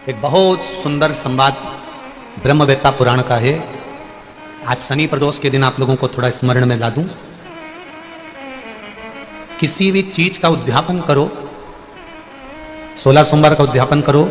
एक बहुत सुंदर संवाद ब्रह्मवेत्ता पुराण का है। आज शनि प्रदोष के दिन आप लोगों को थोड़ा स्मरण में ला दूं। किसी भी चीज का उद्यापन करो, 16 सोमवार का उद्यापन करो,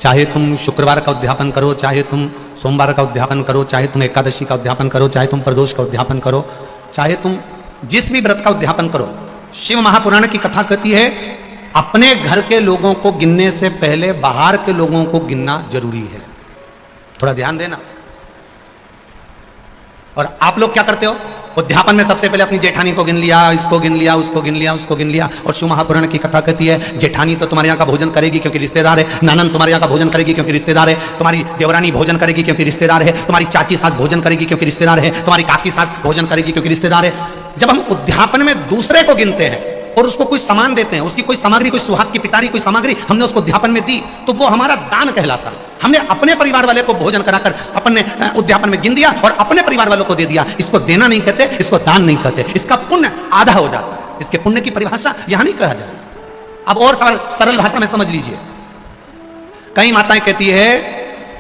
चाहे तुम शुक्रवार का उद्यापन करो, चाहे तुम सोमवार का उद्यापन करो, चाहे तुम एकादशी का उद्यापन करो, चाहे तुम प्रदोष का उद्यापन करो, चाहे तुम जिस भी व्रत का उद्यापन करो। शिव महापुराण की कथा कहती है अपने घर के लोगों को गिनने से पहले बाहर के लोगों को गिनना जरूरी है। थोड़ा ध्यान देना। और आप लोग क्या करते हो? उद्यापन में सबसे पहले अपनी जेठानी को गिन लिया, इसको गिन लिया, उसको गिन लिया, उसको गिन लिया। और शिव महापुराण की कथा कहती है जेठानी तो तुम्हारे यहाँ का भोजन करेगी क्योंकि रिश्तेदार है, नानन तुम्हारे यहाँ का भोजन करेगी क्योंकि रिश्तेदार है, तुम्हारी देवरानी भोजन करेगी क्योंकि रिश्तेदार है, तुम्हारी चाची सास भोजन करेगी क्योंकि रिश्तेदार है, तुम्हारी काकी सास भोजन करेगी क्योंकि रिश्तेदार है। जब हम उद्यापन में दूसरे को गिनते हैं और उसको कोई सामान देते हैं, उसकी कोई सामग्री, कोई सुहाग की पिटारी, कोई सामग्री हमने उसको उद्यापन में दी, तो वो हमारा दान कहलाता है। हमने अपने परिवार वाले को भोजन कराकर अपने उद्यापन में गिन दिया और अपने परिवार वालों को दे दिया। इसको देना नहीं कहते, इसको दान नहीं कहते, इसका पुण्य आधा हो जाता है। इसके पुण्य की परिभाषा यहां नहीं कहा जाए। अब और सरल भाषा में समझ लीजिए। कई माताएं कहती है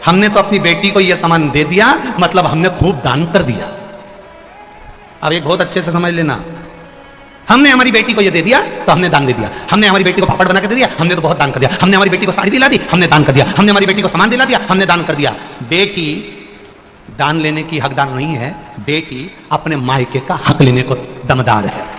हमने तो अपनी बेटी को यह सामान दे दिया, मतलब हमने खूब दान कर दिया। अब एक बहुत अच्छे से समझ लेना, हमने हमारी बेटी को ये दे दिया तो हमने दान दे दिया, हमने हमारी बेटी को पापड़ बना के दे दिया, हमने तो बहुत दान कर दिया, हमने हमारी बेटी को साड़ी दिला दी, हमने दान कर दिया, हमने हमारी बेटी को सामान दिला दिया, हमने दान कर दिया। बेटी दान लेने की हकदार नहीं है, बेटी अपने मायके का हक लेने को दमदार है।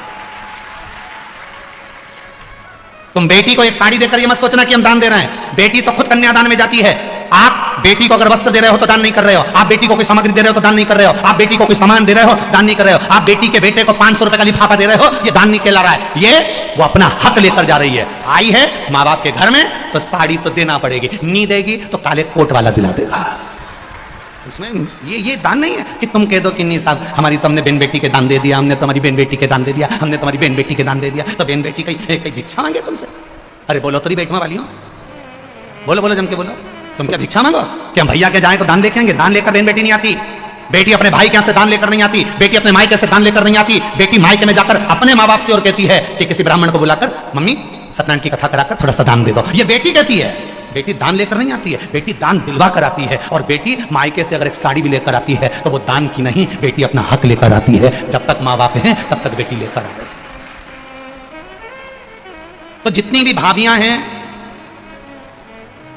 तुम बेटी को एक साड़ी देकर ये मत सोचना कि हम दान दे रहे हैं। बेटी तो खुद कन्यादान में जाती है। आप बेटी को अगर वस्त्र दे रहे हो तो दान नहीं कर रहे हो, आप बेटी को कोई सामग्री दे रहे हो तो दान नहीं कर रहे हो, आप बेटी को कोई सामान दे रहे हो दान नहीं कर रहे हो, आप बेटी के बेटे को 500 रुपए का लिफाफा दे रहे हो, ये दान नहीं कहला रहा है। ये वो अपना हक लेकर जा रही है। आई है माँ बाप के घर में तो साड़ी तो देना पड़ेगी, नहीं देगी तो काले कोट वाला दिला देगा। उसमें ये दान नहीं है कि तुम कह दो कि नहीं साहब हमारी तो हमने बहन बेटी के दान दे दिया, हमने तुम्हारी बहन बेटी के दान दे दिया, हमने तुम्हारी बहन बेटी के दान दे दिया, तो बहन बेटी कहीं भिक्षा मांगे तुमसे? अरे बोलो तो बैठवा वाली हो, बोलो बोलो जम के बोलो। तुम क्या भिक्षा मांगो कि हम भैया के जाएं तो दान लेके आएंगे? दान लेकर बहन बेटी नहीं आती। बेटी अपने भाई के यहाँ से दान लेकर नहीं आती, बेटी अपने मायके से दान लेकर नहीं आती। बेटी मायके में जाकर अपने माँ बाप से और कहती है कि किसी ब्राह्मण को बुलाकर मम्मी सत्यनारायण की कथा कराकर थोड़ा सा दान दे दो। ये बेटी कहती है। बेटी दान लेकर नहीं आती है, बेटी दान दिलवा कर आती है। और बेटी मायके से अगर एक साड़ी भी लेकर आती है तो वो दान की नहीं, बेटी अपना हक लेकर आती है। जब तक माँ बाप हैं तब तक बेटी लेकर आ रही। तो जितनी भी भाभियां हैं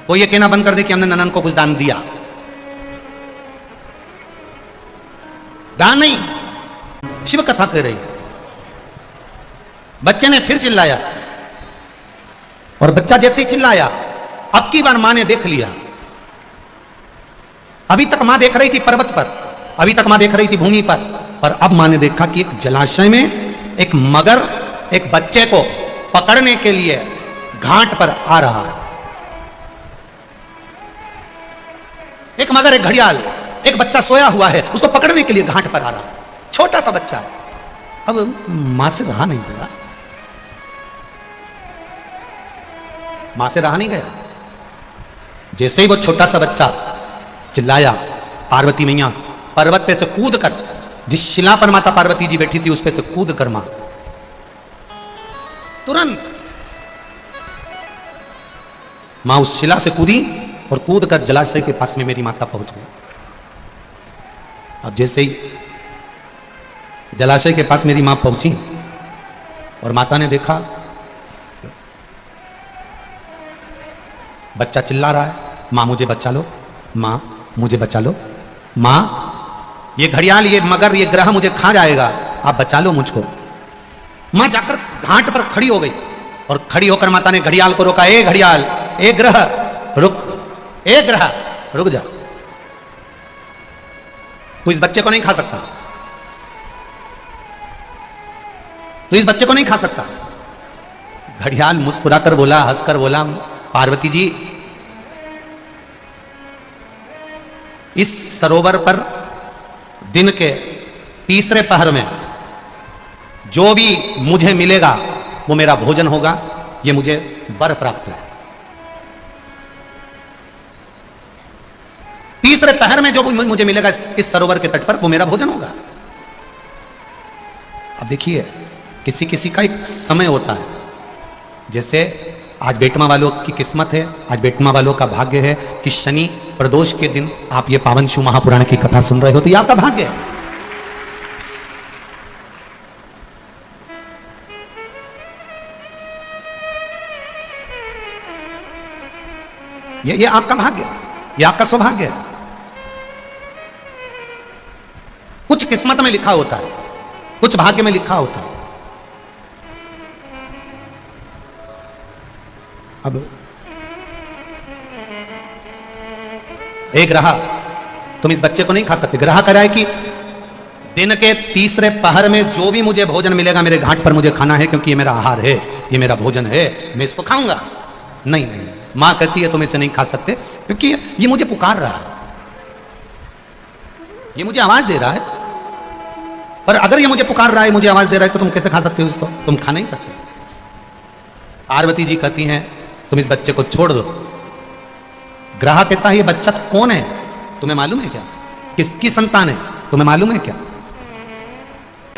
वो ये कहना बंद कर दे कि हमने ननन को कुछ दान दिया। दान नहीं, शिव कथा कह रही है। बच्चे ने फिर चिल्लाया और बच्चा जैसे ही चिल्लाया अब की बार मां ने देख लिया। अभी तक मां देख रही थी पर्वत पर, अभी तक मां देख रही थी भूमि पर अब मां ने देखा कि एक जलाशय में एक मगर एक बच्चे को पकड़ने के लिए घाट पर आ रहा है। एक मगर, एक घड़ियाल, एक बच्चा सोया हुआ है, उसको पकड़ने के लिए घाट पर आ रहा है। छोटा सा बच्चा है। अब मां से रहा नहीं गया, मां से रहा नहीं गया। जैसे ही वो छोटा सा बच्चा चिल्लाया, पार्वती मैया पर्वत पे से कूद कर, जिस शिला पर माता पार्वती जी बैठी थी उस पे से कूद कर मां तुरंत मां उस शिला से कूदी और कूद कर जलाशय के पास में मेरी माता पहुंच गई। अब जैसे ही जलाशय के पास मेरी मां पहुंची और माता ने देखा बच्चा चिल्ला रहा है, मां मुझे बचा लो, मां मुझे बचा लो, मां ये घड़ियाल, ये मगर, ये ग्रह मुझे खा जाएगा, आप बचा लो मुझको। मां जाकर घाट पर खड़ी हो गई और खड़ी होकर माता ने घड़ियाल को रोका, ए घड़ियाल, ए ग्रह रुक, ए ग्रह रुक जा, तू इस बच्चे को नहीं खा सकता, तू इस बच्चे को नहीं खा सकता। घड़ियाल मुस्कुराकर बोला, हंसकर बोला, पार्वती जी इस सरोवर पर दिन के तीसरे पहर में जो भी मुझे मिलेगा वो मेरा भोजन होगा, ये मुझे वर प्राप्त है। तीसरे पहर में जो मुझे मिलेगा इस सरोवर के तट पर वो मेरा भोजन होगा। अब देखिए किसी किसी का एक समय होता है, जैसे आज बेटमा वालों की किस्मत है, आज बेटमा वालों का भाग्य है कि शनि प्रदोष के दिन आप ये पावन शिव महापुराण की कथा सुन रहे हो, तो ये आपका भाग्य है। ये आपका भाग्य है, ये आपका सौभाग्य है। कुछ किस्मत में लिखा होता है, कुछ भाग्य में लिखा होता है। अब एक ग्रह, तुम इस बच्चे को नहीं खा सकते। ग्रह कह रहा है कि दिन के तीसरे पहर में जो भी मुझे भोजन मिलेगा मेरे घाट पर मुझे खाना है, क्योंकि ये मेरा आहार है, ये मेरा भोजन है, मैं इसको खाऊंगा। नहीं नहीं, मां कहती है तुम इसे नहीं खा सकते, क्योंकि ये मुझे पुकार रहा है, ये मुझे आवाज दे रहा है। पर अगर ये मुझे पुकार रहा है, मुझे आवाज दे रहा है, तो तुम कैसे खा सकते हो इसको? तुम खा नहीं सकते। पार्वती जी कहती हैं तुम इस बच्चे को छोड़ दो। ग्रह कहता है ये बच्चा कौन है तुम्हें मालूम है क्या? किसकी संतान है तुम्हें मालूम है क्या?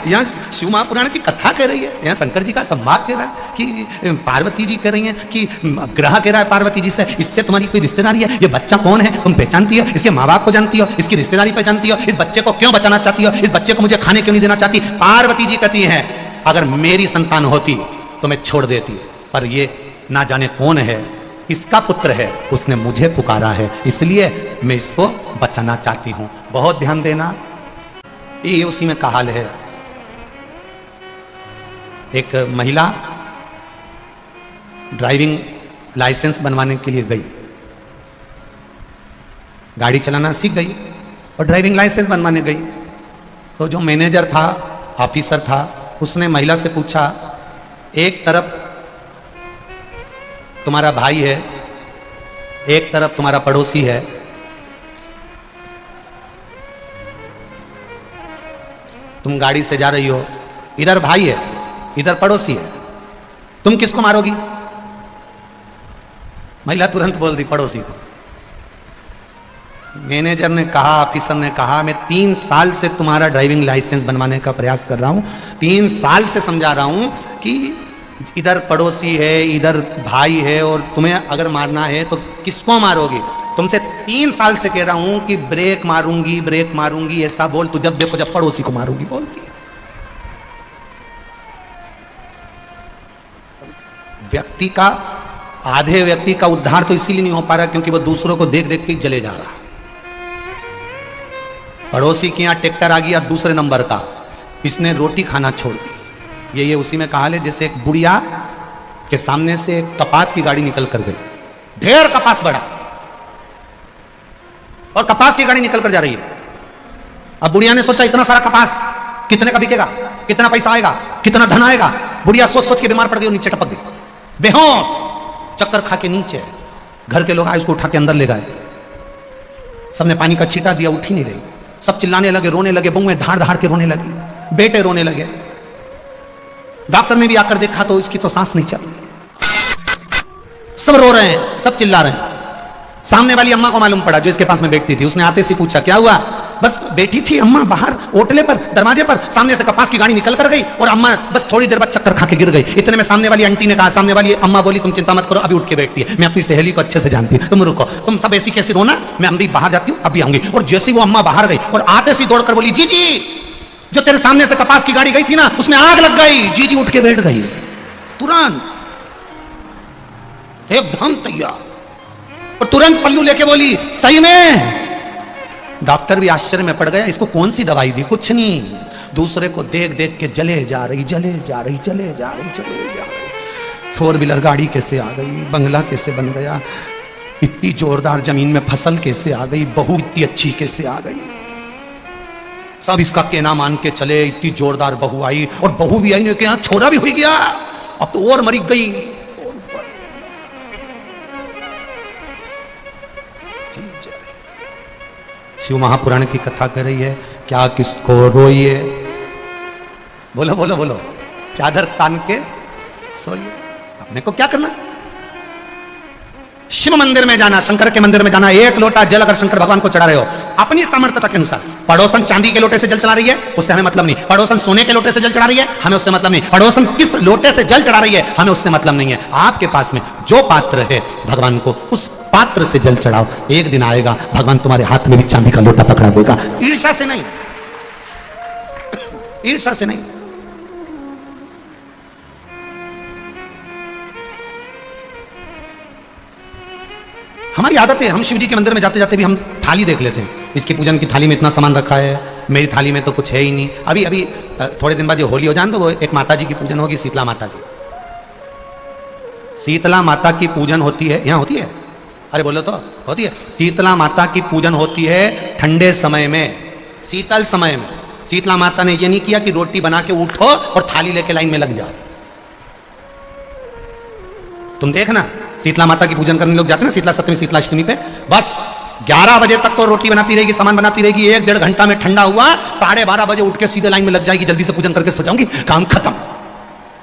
यहां शिव महापुराण की कथा कह रही है, यहां शंकर जी का संवाद कह रहा है कि पार्वती जी कह रही हैं कि ग्रह कह रहा है पार्वती जी से, इससे तुम्हारी कोई रिश्तेदारी है? ये बच्चा कौन है तुम पहचानती हो? इसके माँ बाप को जानती हो? इसकी रिश्तेदारी पहचानती हो? इस बच्चे को क्यों बचाना चाहती हो? इस बच्चे को मुझे खाने क्यों नहीं देना चाहती? पार्वती जी कहती हैं अगर मेरी संतान होती तो मैं छोड़ देती, पर ये ना जाने कौन है, किसका पुत्र है, उसने मुझे पुकारा है, इसलिए मैं इसको बचाना चाहती हूं। बहुत ध्यान देना, ये उसी में का हाल है। एक महिला ड्राइविंग लाइसेंस बनवाने के लिए गई, गाड़ी चलाना सीख गई और ड्राइविंग लाइसेंस बनवाने गई। तो जो मैनेजर था, ऑफिसर था, उसने महिला से पूछा एक तरफ तुम्हारा भाई है, एक तरफ तुम्हारा पड़ोसी है, तुम गाड़ी से जा रही हो, इधर भाई है इधर पड़ोसी है, तुम किसको मारोगी? महिला तुरंत बोल दी पड़ोसी को। मैनेजर ने कहा, ऑफिसर ने कहा मैं 3 साल से तुम्हारा ड्राइविंग लाइसेंस बनवाने का प्रयास कर रहा हूं, 3 साल से समझा रहा हूं कि इधर पड़ोसी है इधर भाई है, और तुम्हें अगर मारना है तो किसको मारोगी? तुमसे 3 साल से कह रहा हूं कि ब्रेक मारूंगी ऐसा बोल, तू जब देखो जब पड़ोसी को मारूंगी बोलती है। व्यक्ति का, आधे व्यक्ति का उद्धार तो इसीलिए नहीं हो पा रहा क्योंकि वो दूसरों को देख देख के जले जा रहा। पड़ोसी के यहां ट्रैक्टर आ गया दूसरे नंबर का, इसने रोटी खाना छोड़ दी। ये उसी में कहा है जैसे एक बुढ़िया के सामने से कपास की गाड़ी निकल कर गई, ढेर कपास बड़ा और कपास की गाड़ी निकल कर जा रही है। अब बुढ़िया ने सोचा इतना सारा कपास कितने का बिकेगा, कितना पैसा आएगा, कितना धन आएगा? बुढ़िया सोच सोच के बीमार पड़ गई और नीचे टपक गई, बेहोश, चक्कर खा के नीचे। घर के लोग आए, उसको उठा के अंदर ले गए, सबने पानी का छींटा दिया, उठी नहीं रही। सब चिल्लाने लगे, रोने लगे, बहुएं धाड़ धाड़ के रोने लगी, बेटे रोने लगे। डॉक्टर ने भी आकर देखा तो इसकी तो सांस नहीं चल रही, सब रो रहे हैं, सब चिल्ला रहे हैं। सामने वाली अम्मा को मालूम पड़ा जो इसके पास में बैठती थी, उसने आते से पूछा क्या हुआ? बस बैठी थी अम्मा बाहर ओटले पर, दरवाजे पर, सामने से कपास की गाड़ी निकल कर गई और अम्मा बस थोड़ी देर बाद चक्कर खा के गिर गई। इतने में सामने वाली आंटी ने कहा, सामने वाली अम्मा बोली तुम चिंता मत करो, अभी उठ के बैठती है, मैं अपनी सहेली को अच्छे से जानती हूँ, तुम रुको, तुम सब ऐसी कैसी रोना, मैं अम्मी बाहर जाती हूँ अभी आऊंगी। और जैसी वो अम्मा बाहर गई और आते से दौड़कर बोली जीजी जो तेरे सामने से कपास की गाड़ी गई थी ना उसमें आग लग गई। जीजी उठ के बैठ गई तुरंत, एकदम तैयार, और तुरंत पल्लू लेके बोली सही में। डॉक्टर भी आश्चर्य में पड़ गया, इसको कौन सी दवाई दी? कुछ नहीं, दूसरे को देख देख के जले जा रही, चले जा रही। 4 व्हीलर गाड़ी कैसे आ गई, बंगला कैसे बन गया, इतनी जोरदार जमीन में फसल कैसे आ गई, बहू इतनी अच्छी कैसे आ गई, सब इसका कहना मान के चले। इतनी जोरदार बहू आई, और बहू भी आई नहीं, यहाँ छोरा भी हो गया, अब तो और मरी गई। शिव महापुराण की कथा कर रही है, क्या किसको रोइए, बोलो बोलो बोलो, चादर तान के सोइए। अपने को क्या करना? शिव मंदिर में जाना, शंकर के मंदिर में जाना, 1 लोटा जल अगर शंकर भगवान को चढ़ा रहे हो, अपनी सामर्थ्यता के अनुसार। पड़ोसन चांदी के लोटे से जल चढ़ा रही है, उससे हमें मतलब नहीं। पड़ोसन सोने के लोटे से जल चढ़ा रही है, हमें उससे मतलब नहीं। पड़ोसन किस लोटे से जल चढ़ा रही है, हमें उससे मतलब नहीं है। आपके पास में जो पात्र है, भगवान को उस पात्र से जल चढ़ाओ। एक दिन आएगा भगवान तुम्हारे हाथ में भी चांदी का लोटा पकड़ा देगा। ईर्ष्या से नहीं, ईर्ष्या से नहीं। हमारी आदत है, हम शिव जी के मंदिर में जाते जाते भी हम थाली देख लेते हैं। इसकी पूजन की थाली में इतना सामान रखा है, मेरी थाली में तो कुछ है ही नहीं। अभी अभी थोड़े दिन बाद ये होली हो जाए तो वो एक माता जी की पूजन होगी, शीतला माता की। शीतला माता की पूजन होती है, यहाँ होती है, अरे बोलो तो होती है। शीतला माता की पूजन होती है ठंडे समय में, शीतल समय में। शीतला माता ने ये नहीं किया कि रोटी बना के उठो और थाली लेके लाइन में लग जाओ। तुम देखना, शीतला माता की पूजन करने लोग जाते हैं ना, शीतला सप्तमी शीतला अष्टमी पे, बस 11 बजे तक तो रोटी बनाती रहेगी, सामान बनाती रहेगी। 1-1.5 घंटा में ठंडा हुआ, 12:30 बजे उठ के सीधे लाइन में लग जाएगी, जल्दी से पूजन करके सो जाऊंगी, काम खत्म।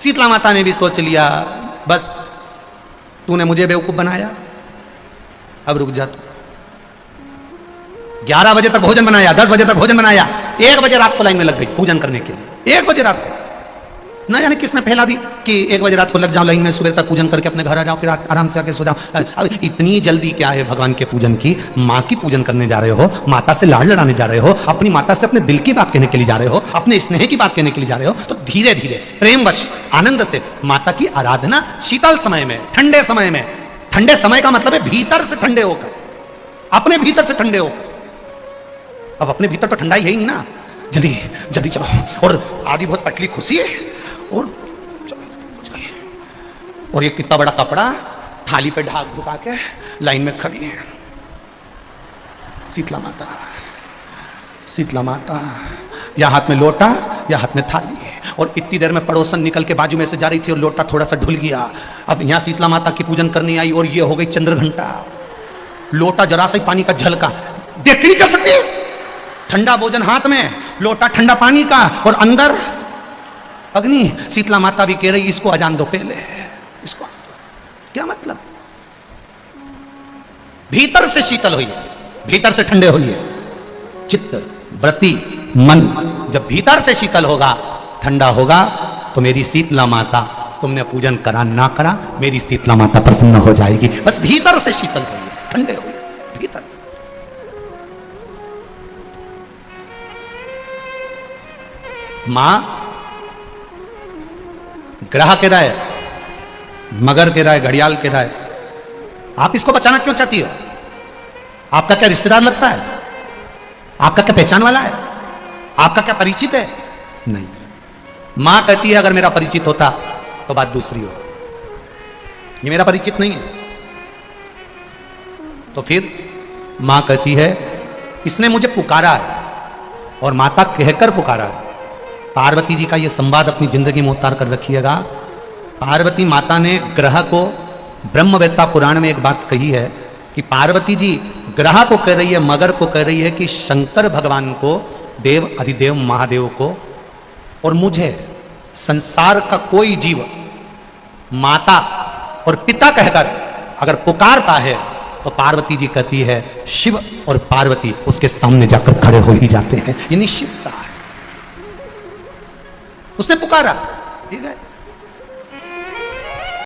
शीतला माता ने भी सोच लिया, बस तूने मुझे बेवकूफ बनाया, अब रुक जा तू। 11 बजे तक भोजन बनाया, 10 बजे तक भोजन बनाया, 1 बजे रात को लाइन में लग गई पूजन करने के लिए। 1 बजे रात को ना जाने किसने फैला दी कि 1 बजे रात को लग जाओ लाइन में, सुबह तक पूजन करके अपने घर आ जाओ, फिर आराम से आके सो जाओ। अब इतनी जल्दी क्या है भगवान के पूजन की? माँ की पूजन करने जा रहे हो, माता से लाड़ लड़ाने जा रहे हो, अपनी माता से अपने दिल की बात कहने के लिए जा रहे हो, अपने स्नेह की बात कहने के लिए जा रहे हो, तो धीरे धीरे प्रेमवश आनंद से माता की आराधना शीतल समय में, ठंडे समय में। ठंडे समय का मतलब है भीतर से ठंडे होकर, अपने भीतर से ठंडे होकर। अब अपने भीतर तो ठंडा ही है ही नहीं ना, जल्दी जल्दी चलो। और आधी बहुत पतली खुशी है, और ये कितना बड़ा कपड़ा थाली पे ढाक ढुका के लाइन में खड़ी है। शीतला माता, शीतला माता, या हाथ में लोटा या हाथ में थाली है। और इतनी देर में पड़ोसन निकल के बाजू में से जा रही थी और लोटा थोड़ा सा ढुल गया। अब यहां शीतला माता की पूजन करनी आई और ये हो गई चंद्रघंटा। लोटा जरा सा पानी का झलका, देख के नहीं चल सकती। ठंडा भोजन हाथ में, लोटा ठंडा पानी का, और अंदर अग्नि। शीतला माता भी कह रही इसको अजान दो पहले, इसको। क्या मतलब? भीतर से शीतल हुई है, भीतर से ठंडे हुई है। चित्त, वृत्ति, मन जब भीतर से शीतल होगा, ठंडा होगा, तो मेरी शीतला माता, तुमने पूजन करा ना करा, मेरी शीतला माता प्रसन्न हो जाएगी। बस भीतर से शीतल हुई है, ठंडे हुए भीतर से। मां ग्रह के रहा है, मगर के रहा है, घड़ियाल के रहा है। आप इसको बचाना क्यों चाहती हो? आपका क्या रिश्तेदार लगता है? आपका क्या पहचान वाला है? आपका क्या परिचित है? नहीं। मां कहती है अगर मेरा परिचित होता तो बात दूसरी हो। ये मेरा परिचित नहीं है, तो फिर मां कहती है इसने मुझे पुकारा है, और माता कहकर पुकारा है। पार्वती जी का यह संवाद अपनी जिंदगी में उतार कर रखिएगा। पार्वती माता ने ग्रह को, ब्रह्मवेत्ता पुराण में एक बात कही है कि पार्वती जी ग्रह को कह रही है, मगर को कह रही है कि शंकर भगवान को, देव अधिदेव महादेव को और मुझे, संसार का कोई जीव माता और पिता कहकर अगर पुकारता है तो पार्वती जी कहती है शिव और पार्वती उसके सामने जाकर खड़े हो ही जाते हैं। ये निश्चितता है। उसने पुकारा, ठीक है।